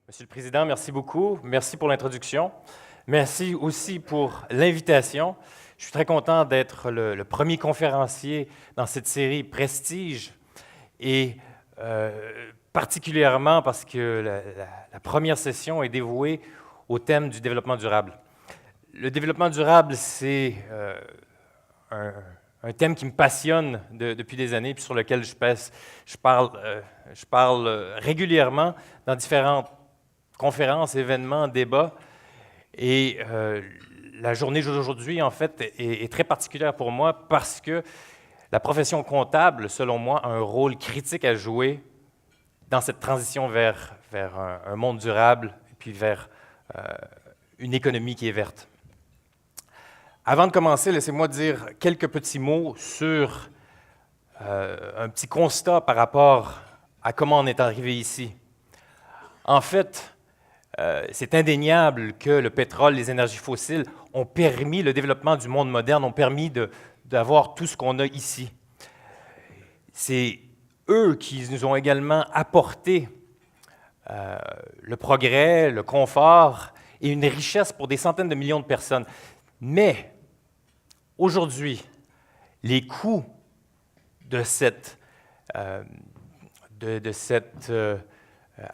Monsieur le Président, merci beaucoup. Merci pour l'introduction. Merci aussi pour l'invitation. Je suis très content d'être le premier conférencier dans cette série Prestige et particulièrement parce que la première session est dévouée au thème du développement durable. Le développement durable, c'est un thème qui me passionne depuis des années, puis sur lequel je parle régulièrement dans différentes conférences, événements, débats. Et la journée d'aujourd'hui, en fait, est très particulière pour moi parce que la profession comptable, selon moi, a un rôle critique à jouer dans cette transition vers un monde durable et puis vers une économie qui est verte. Avant de commencer, laissez-moi dire quelques petits mots sur un petit constat par rapport à comment on est arrivé ici. En fait, c'est indéniable que le pétrole, les énergies fossiles ont permis le développement du monde moderne, ont permis d'avoir tout ce qu'on a ici. C'est eux qui nous ont également apporté le progrès, le confort et une richesse pour des centaines de millions de personnes. Mais aujourd'hui, les coûts de cette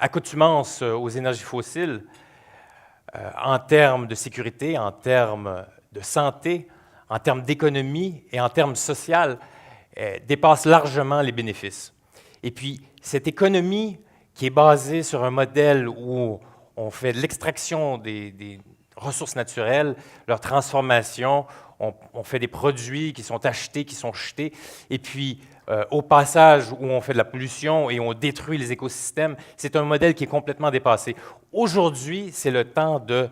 accoutumance aux énergies fossiles, en termes de sécurité, en termes de santé, en termes d'économie et en termes social, dépassent largement les bénéfices. Et puis, cette économie qui est basée sur un modèle où on fait de l'extraction des ressources naturelles, leur transformation, on fait des produits qui sont achetés, qui sont jetés, et puis au passage où on fait de la pollution et on détruit les écosystèmes, c'est un modèle qui est complètement dépassé. Aujourd'hui, c'est le temps de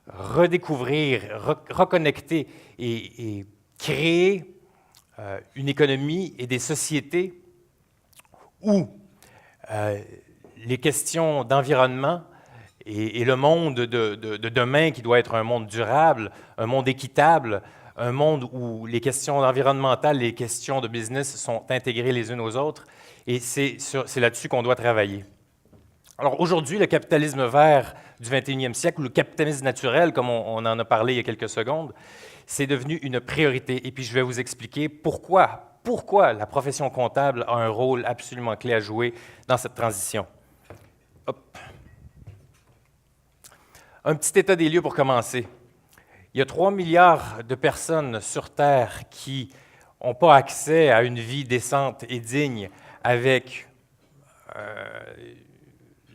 redécouvrir, reconnecter et créer une économie et des sociétés où les questions d'environnement et le monde de demain qui doit être un monde durable, un monde équitable, un monde où les questions environnementales, les questions de business sont intégrées les unes aux autres, et c'est là-dessus qu'on doit travailler. Alors aujourd'hui, le capitalisme vert du 21e siècle, ou le capitalisme naturel, comme on en a parlé il y a quelques secondes, c'est devenu une priorité. Et puis je vais vous expliquer pourquoi la profession comptable a un rôle absolument clé à jouer dans cette transition. Hop. Un petit état des lieux pour commencer. Il y a 3 milliards de personnes sur Terre qui n'ont pas accès à une vie décente et digne avec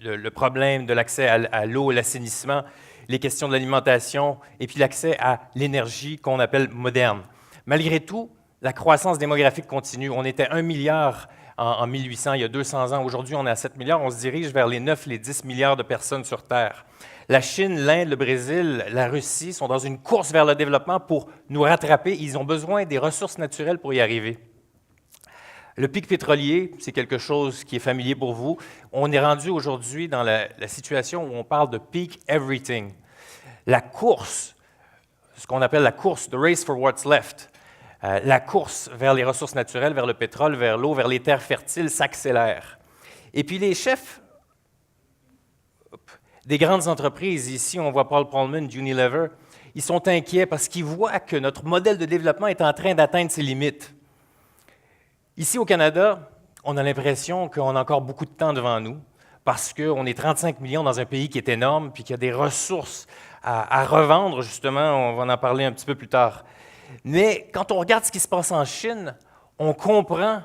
le problème de l'accès à l'eau, l'assainissement, les questions de l'alimentation et puis l'accès à l'énergie qu'on appelle moderne. Malgré tout, la croissance démographique continue. On était 1 milliard en 1800, il y a 200 ans. Aujourd'hui, on est à 7 milliards. On se dirige vers les 9, les 10 milliards de personnes sur Terre. La Chine, l'Inde, le Brésil, la Russie sont dans une course vers le développement pour nous rattraper. Ils ont besoin des ressources naturelles pour y arriver. Le pic pétrolier, c'est quelque chose qui est familier pour vous. On est rendu aujourd'hui dans la situation où on parle de peak everything. La course, ce qu'on appelle la course, the race for what's left, la course vers les ressources naturelles, vers le pétrole, vers l'eau, vers les terres fertiles s'accélère. Et puis les chefs des grandes entreprises, ici on voit Paul Polman, Unilever, ils sont inquiets parce qu'ils voient que notre modèle de développement est en train d'atteindre ses limites. Ici au Canada, on a l'impression qu'on a encore beaucoup de temps devant nous parce qu'on est 35 millions dans un pays qui est énorme puis qu'il y a des ressources à revendre, justement, on va en parler un petit peu plus tard. Mais quand on regarde ce qui se passe en Chine, on comprend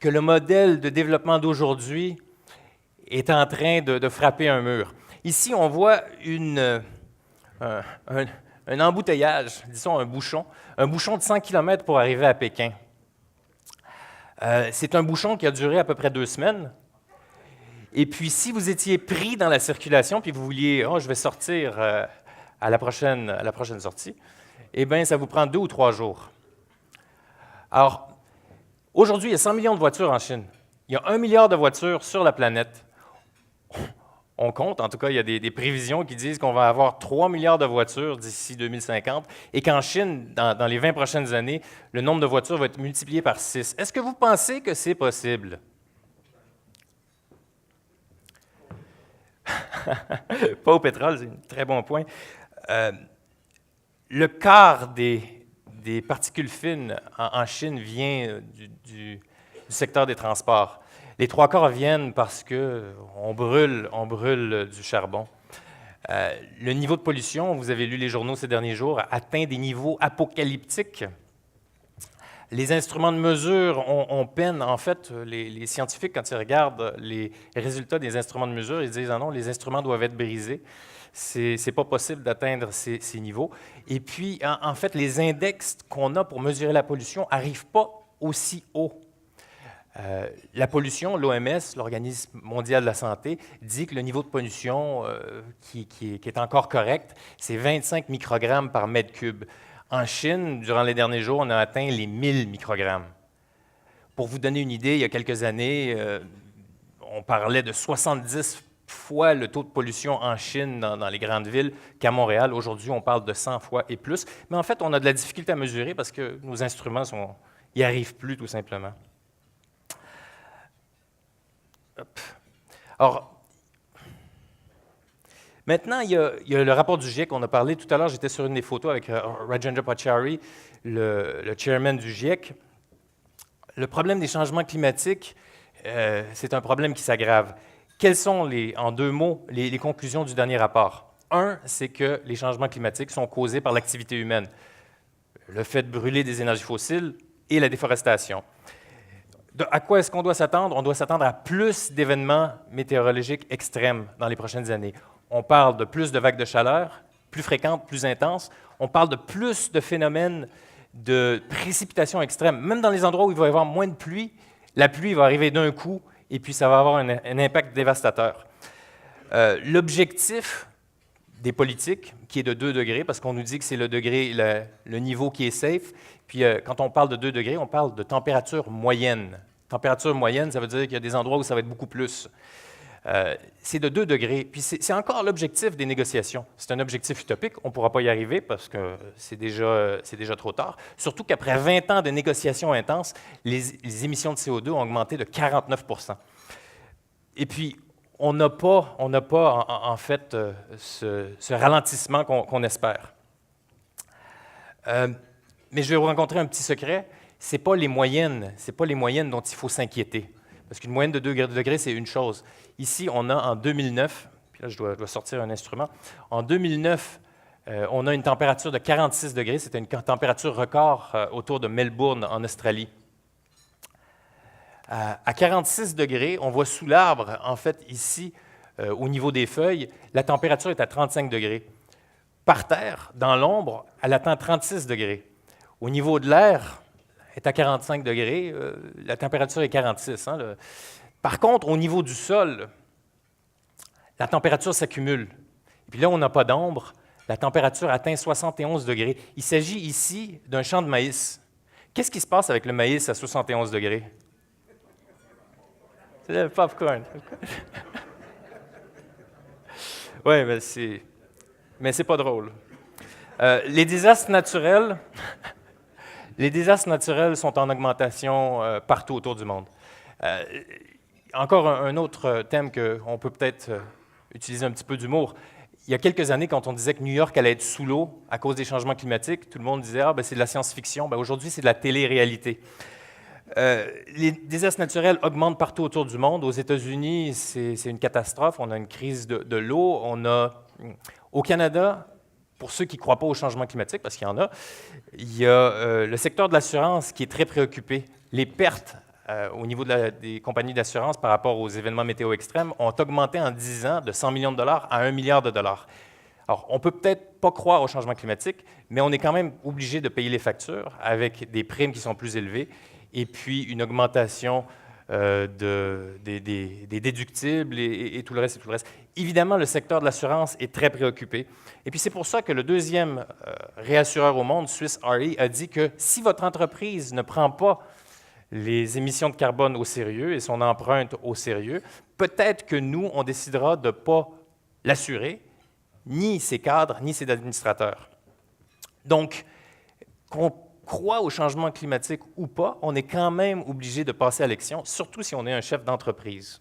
que le modèle de développement d'aujourd'hui est en train de frapper un mur. Ici, on voit un embouteillage, disons un bouchon de 100 km pour arriver à Pékin. C'est un bouchon qui a duré à peu près 2 semaines. Et puis, si vous étiez pris dans la circulation, puis vous vouliez « Oh, je vais sortir à la prochaine sortie », eh bien, ça vous prend 2 ou 3 jours. Alors, aujourd'hui, il y a 100 millions de voitures en Chine. Il y a 1 milliard de voitures sur la planète. On compte, en tout cas, il y a des prévisions qui disent qu'on va avoir 3 milliards de voitures d'ici 2050 et qu'en Chine, dans les 20 prochaines années, le nombre de voitures va être multiplié par 6. Est-ce que vous pensez que c'est possible? pas au pétrole, c'est un très bon point. Le quart des particules fines en Chine vient du secteur des transports. Les trois quarts viennent parce qu'on brûle du charbon. Le niveau de pollution, vous avez lu les journaux ces derniers jours, atteint des niveaux apocalyptiques. Les instruments de mesure ont peine. En fait, les scientifiques, quand ils regardent les résultats des instruments de mesure, ils disent « Ah non, les instruments doivent être brisés. C'est pas possible d'atteindre ces niveaux. » Et puis, en fait, les index qu'on a pour mesurer la pollution n'arrivent pas aussi haut. La pollution, l'OMS, l'Organisme mondial de la santé, dit que le niveau de pollution qui est encore correct, c'est 25 microgrammes par mètre cube. En Chine, durant les derniers jours, on a atteint les 1000 microgrammes. Pour vous donner une idée, il y a quelques années, on parlait de 70 fois le taux de pollution en Chine dans les grandes villes qu'à Montréal. Aujourd'hui, on parle de 100 fois et plus. Mais en fait, on a de la difficulté à mesurer parce que nos instruments n'y arrivent plus, tout simplement. Hop. Alors, maintenant, il y a le rapport du GIEC. On a parlé tout à l'heure, j'étais sur une des photos avec Rajendra Pachauri, le chairman du GIEC. Le problème des changements climatiques, c'est un problème qui s'aggrave. Quelles sont, en deux mots, les conclusions du dernier rapport? Un, c'est que les changements climatiques sont causés par l'activité humaine, le fait de brûler des énergies fossiles et la déforestation. À quoi est-ce qu'on doit s'attendre? On doit s'attendre à plus d'événements météorologiques extrêmes dans les prochaines années. On parle de plus de vagues de chaleur, plus fréquentes, plus intenses. On parle de plus de phénomènes de précipitations extrêmes. Même dans les endroits où il va y avoir moins de pluie, la pluie va arriver d'un coup et puis ça va avoir un impact dévastateur. L'objectif des politiques, qui est de 2 degrés, parce qu'on nous dit que c'est le niveau qui est safe. Puis quand on parle de 2 degrés, on parle de température moyenne. Température moyenne, ça veut dire qu'il y a des endroits où ça va être beaucoup plus. C'est de 2 degrés. Puis c'est encore l'objectif des négociations. C'est un objectif utopique. On ne pourra pas y arriver parce que c'est déjà trop tard. Surtout qu'après 20 ans de négociations intenses, les émissions de CO2 ont augmenté de 49 %. Et puis, on n'a pas en fait ce ralentissement qu'on espère. Mais je vais vous rencontrer un petit secret. Ce n'est pas les moyennes dont il faut s'inquiéter. Parce qu'une moyenne de 2 degrés, c'est une chose. Ici, on a en 2009, puis là, je dois sortir un instrument. En 2009, on a une température de 46 degrés. C'était une température record autour de Melbourne, en Australie. À 46 degrés, on voit sous l'arbre, en fait, ici, au niveau des feuilles, la température est à 35 degrés. Par terre, dans l'ombre, elle atteint 36 degrés. Au niveau de l'air, elle est à 45 degrés, la température est 46. Hein. Par contre, au niveau du sol, la température s'accumule. Et puis là, on n'a pas d'ombre, la température atteint 71 degrés. Il s'agit ici d'un champ de maïs. Qu'est-ce qui se passe avec le maïs à 71 degrés? C'est le popcorn. Oui, mais c'est pas drôle. Les désastres naturels sont en augmentation partout autour du monde. Encore un autre thème qu'on peut peut-être utiliser un petit peu d'humour. Il y a quelques années, quand on disait que New York allait être sous l'eau à cause des changements climatiques, tout le monde disait « Ah, ben, c'est de la science-fiction. » Aujourd'hui, c'est de la télé-réalité. Les désastres naturels augmentent partout autour du monde. Aux États-Unis, c'est une catastrophe. On a une crise de l'eau. Au Canada, pour ceux qui ne croient pas au changement climatique, parce qu'il y en a, il y a le secteur de l'assurance qui est très préoccupé. Les pertes au niveau des compagnies d'assurance par rapport aux événements météo extrêmes ont augmenté en 10 ans de 100 millions de dollars à 1 milliard de dollars. Alors, on ne peut peut-être pas croire au changement climatique, mais on est quand même obligé de payer les factures avec des primes qui sont plus élevées et puis une augmentation des déductibles et tout le reste et tout le reste. Évidemment, le secteur de l'assurance est très préoccupé. Et puis c'est pour ça que le deuxième réassureur au monde, Swiss Re, a dit que si votre entreprise ne prend pas les émissions de carbone au sérieux et son empreinte au sérieux, peut-être que nous, on décidera de ne pas l'assurer, ni ses cadres, ni ses administrateurs. Donc, qu'on croit au changement climatique ou pas, on est quand même obligé de passer à l'action, surtout si on est un chef d'entreprise.